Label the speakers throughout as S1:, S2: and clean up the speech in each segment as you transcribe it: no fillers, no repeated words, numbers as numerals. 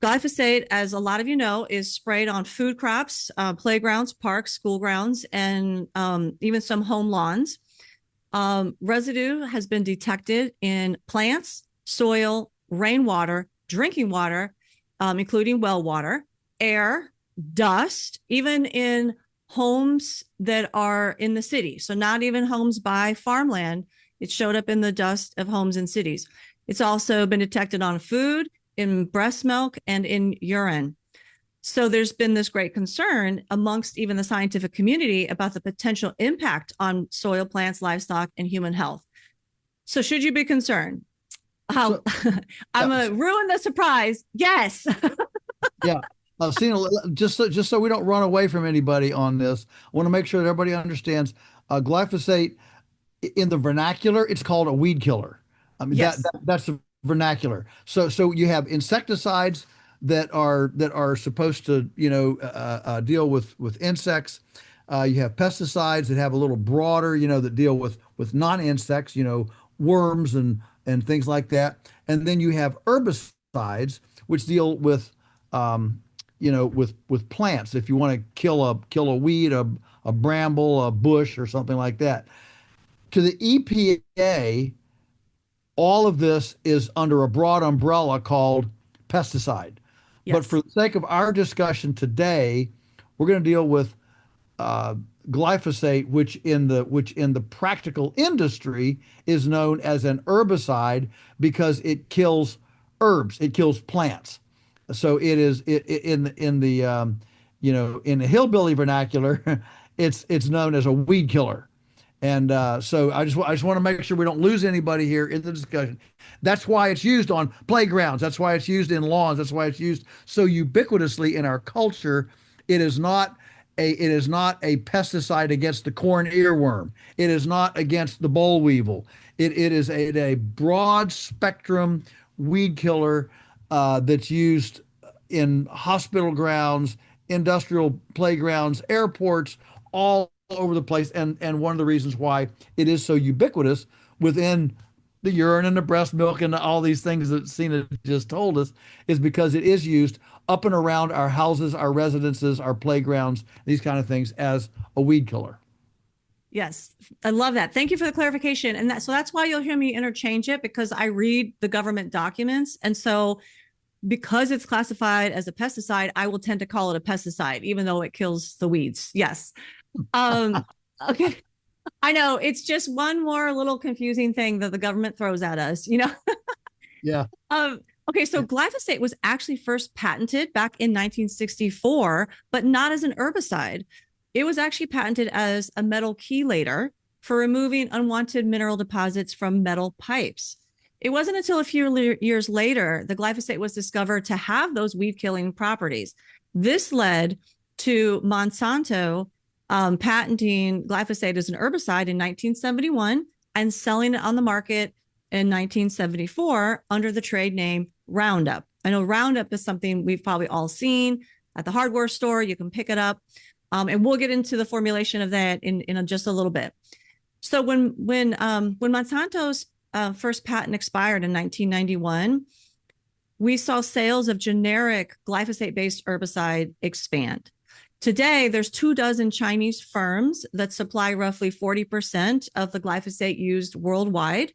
S1: Glyphosate, as a lot of you know, is sprayed on food crops, playgrounds, parks, school grounds, and even some home lawns. Residue has been detected in plants, soil, rainwater, drinking water, including well water, air, dust, even in homes that are in the city. So not even homes by farmland. It showed up in the dust of homes in cities. It's also been detected on food, in breast milk, and in urine. So there's been this great concern amongst even the scientific community about the potential impact on soil, plants, livestock, and human health. So should you be concerned? How I'm
S2: Yeah,
S1: gonna ruin the surprise. Yes.
S2: yeah. Seen just so we don't run away from anybody on this. I want to make sure that everybody understands glyphosate in the vernacular. It's called a weed killer. I mean
S1: Yes.
S2: that's the vernacular. So you have insecticides that are supposed to deal with insects. You have pesticides that have a little broader, that deal with non-insects, worms and things like that. And then you have herbicides which deal with plants. If you want to kill a weed, a bramble, a bush, or something like that. To the EPA, all of this is under a broad umbrella called pesticide. But
S1: Yes.
S2: for the sake of our discussion today, we're going to deal with uh, glyphosate, which in the practical industry is known as an herbicide because it kills herbs, it kills plants. So in the hillbilly vernacular, it's known as a weed killer. And so I just want to make sure we don't lose anybody here in the discussion. That's why it's used on playgrounds. That's why it's used in lawns. That's why it's used so ubiquitously in our culture. It is not a pesticide against the corn earworm. It is not against the boll weevil. It is a broad spectrum weed killer that's used in hospital grounds, industrial playgrounds, airports, all over the place. And one of the reasons why it is so ubiquitous within the urine and the breast milk and all these things that Cena just told us is because it is used up and around our houses, our residences, our playgrounds, these kind of things as a weed killer.
S1: Yes. I love that. Thank you for the clarification. And that's why you'll hear me interchange it, because I read the government documents. And so because it's classified as a pesticide, I will tend to call it a pesticide, even though it kills the weeds. Yes. Um, okay. I know it's just one more little confusing thing that the government throws at us.
S2: Yeah.
S1: Um, okay, so glyphosate was actually first patented back in 1964, but not as an herbicide. It was actually patented as a metal chelator for removing unwanted mineral deposits from metal pipes. It wasn't until a few years later the glyphosate was discovered to have those weed killing properties. This led to Monsanto patenting glyphosate as an herbicide in 1971 and selling it on the market in 1974 under the trade name Roundup. I know Roundup is something we've probably all seen at the hardware store. You can pick it up. And we'll get into the formulation of that in just a little bit. So when Monsanto's first patent expired in 1991, we saw sales of generic glyphosate-based herbicide expand. Today, there's 24 Chinese firms that supply roughly 40% of the glyphosate used worldwide,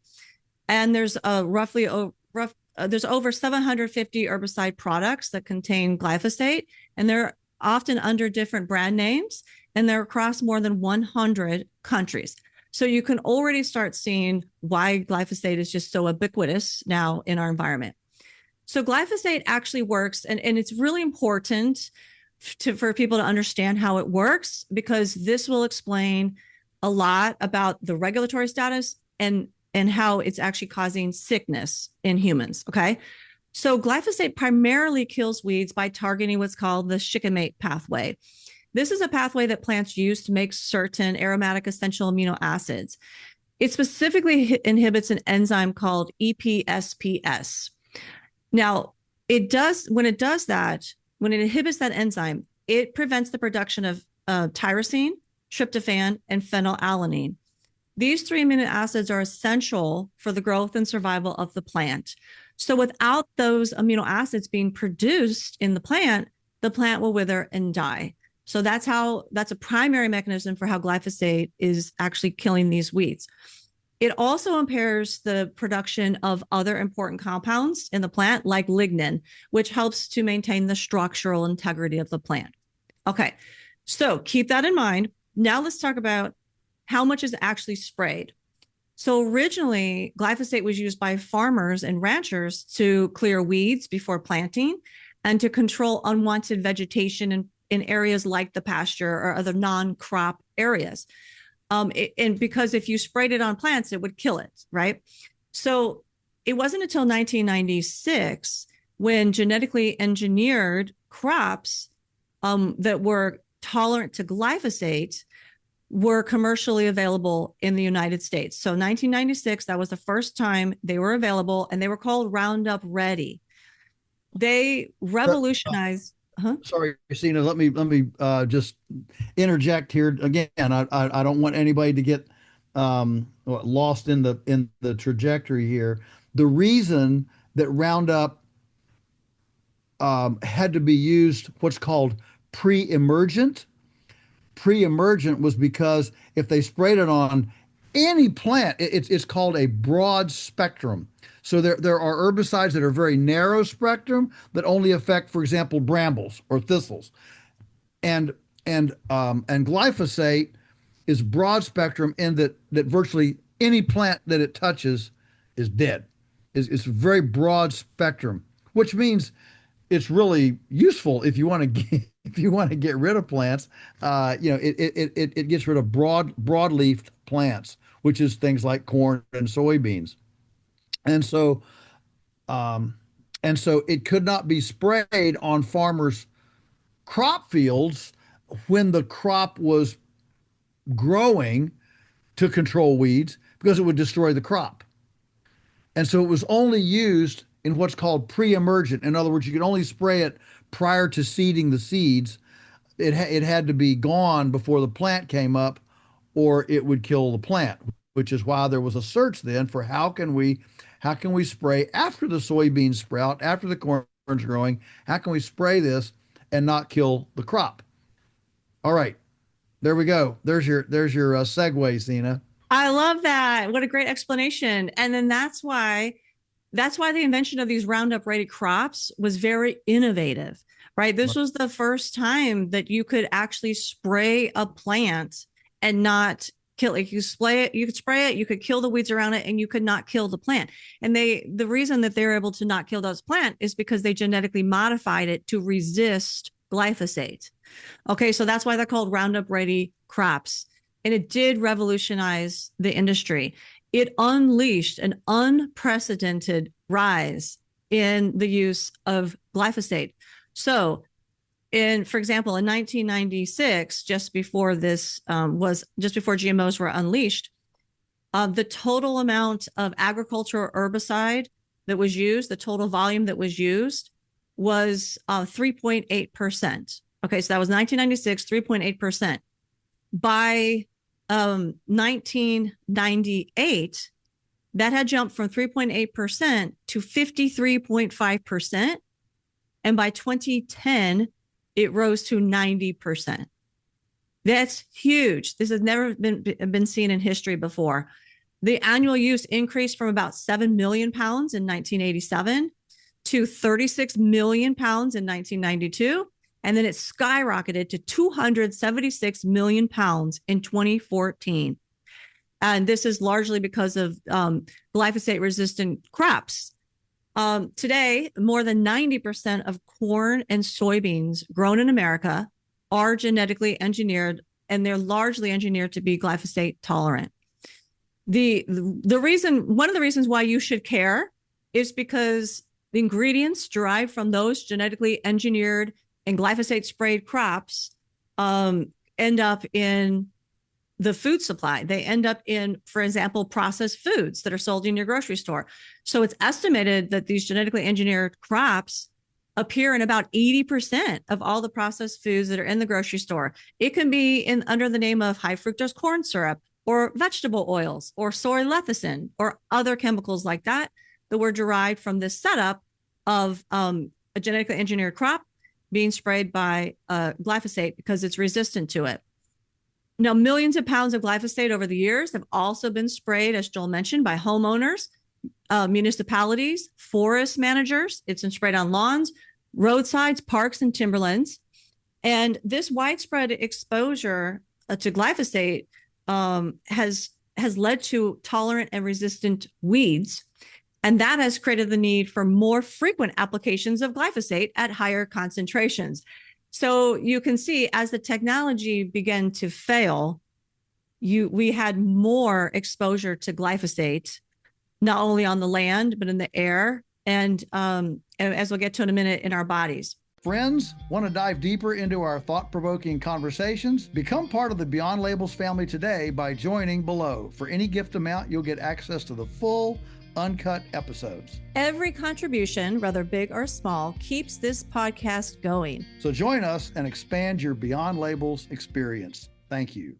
S1: and there's there's over 750 herbicide products that contain glyphosate, and they're often under different brand names, and they're across more than 100 countries. So you can already start seeing why glyphosate is just so ubiquitous now in our environment. So glyphosate actually works, and it's really important for people to understand how it works, because this will explain a lot about the regulatory status and how it's actually causing sickness in humans. Okay. So glyphosate primarily kills weeds by targeting what's called the shikimate pathway. This is a pathway that plants use to make certain aromatic essential amino acids. It specifically inhibits an enzyme called EPSPS. Now, when it does that, when it inhibits that enzyme, it prevents the production of tyrosine, tryptophan, and phenylalanine. These three amino acids are essential for the growth and survival of the plant. So without those amino acids being produced in the plant will wither and die. So that's a primary mechanism for how glyphosate is actually killing these weeds. It also impairs the production of other important compounds in the plant, like lignin, which helps to maintain the structural integrity of the plant. Okay, so keep that in mind. Now let's talk about how much is actually sprayed. So originally, glyphosate was used by farmers and ranchers to clear weeds before planting and to control unwanted vegetation in areas like the pasture or other non-crop areas. And because if you sprayed it on plants, it would kill it, right? So it wasn't until 1996 when genetically engineered crops that were tolerant to glyphosate were commercially available in the United States. So 1996, that was the first time they were available, and they were called Roundup Ready. They revolutionized. Huh?
S2: Sorry, Christina. Let me just interject here again. I don't want anybody to get lost in the trajectory here. The reason that Roundup had to be used, what's called pre-emergent. Pre-emergent was because if they sprayed it on any plant, it's called a broad spectrum. So there are herbicides that are very narrow spectrum that only affect, for example, brambles or thistles, and and glyphosate is broad spectrum in that virtually any plant that it touches is dead. It's very broad spectrum, which means it's really useful if you want to get, if you want to get rid of plants. It gets rid of broadleaf plants, which is things like corn and soybeans. And so it could not be sprayed on farmers' crop fields when the crop was growing to control weeds because it would destroy the crop. And so it was only used in what's called pre-emergent. In other words, you could only spray it prior to seeding the seeds. It had to be gone before the plant came up, or it would kill the plant, which is why there was a search then for how can we spray after the soybeans sprout, after the corn's growing, how can we spray this and not kill the crop? All right, there we go. There's your segue, Sina.
S1: I love that. What a great explanation. And then that's why the invention of these Roundup Ready crops was very innovative, right? This was the first time that you could actually spray a plant and not kill it. You could spray it, you could kill the weeds around it, and you could not kill the plant. And the reason that they're able to not kill those plant is because they genetically modified it to resist glyphosate. Okay, so that's why they're called Roundup Ready crops. And it did revolutionize the industry. It unleashed an unprecedented rise in the use of glyphosate. So, for example, in 1996, just before GMOs were unleashed, the total amount of agricultural herbicide that was used, the total volume that was used, was 3.8%. Okay, so that was 1996, 3.8%. By 1998, that had jumped from 3.8% to 53.5%. And by 2010, it rose to 90%. That's huge. This has never been seen in history before. The annual use increased from about 7 million pounds in 1987 to 36 million pounds in 1992. And then it skyrocketed to 276 million pounds in 2014. And this is largely because of glyphosate resistant crops. Today, more than 90% of corn and soybeans grown in America are genetically engineered, and they're largely engineered to be glyphosate tolerant. One of the reasons why you should care is because the ingredients derived from those genetically engineered and glyphosate sprayed crops end up in the food supply. They end up in, for example, processed foods that are sold in your grocery store. So it's estimated that these genetically engineered crops appear in about 80% of all the processed foods that are in the grocery store. It can be under the name of high fructose corn syrup or vegetable oils or soy lecithin or other chemicals like that. that were derived from this setup of a genetically engineered crop being sprayed by glyphosate because it's resistant to it. Now, millions of pounds of glyphosate over the years have also been sprayed, as Joel mentioned, by homeowners, municipalities, forest managers. It's been sprayed on lawns, roadsides, parks, and timberlands. And this widespread exposure to glyphosate has led to tolerant and resistant weeds. And that has created the need for more frequent applications of glyphosate at higher concentrations. So you can see as the technology began to fail, we had more exposure to glyphosate, not only on the land, but in the air, and as we'll get to in a minute, in our bodies.
S2: Friends, want to dive deeper into our thought-provoking conversations? Become part of the Beyond Labels family today by joining below. For any gift amount, you'll get access to the full uncut episodes.
S1: Every contribution, whether big or small, keeps this podcast going.
S2: So join us and expand your Beyond Labels experience. Thank you.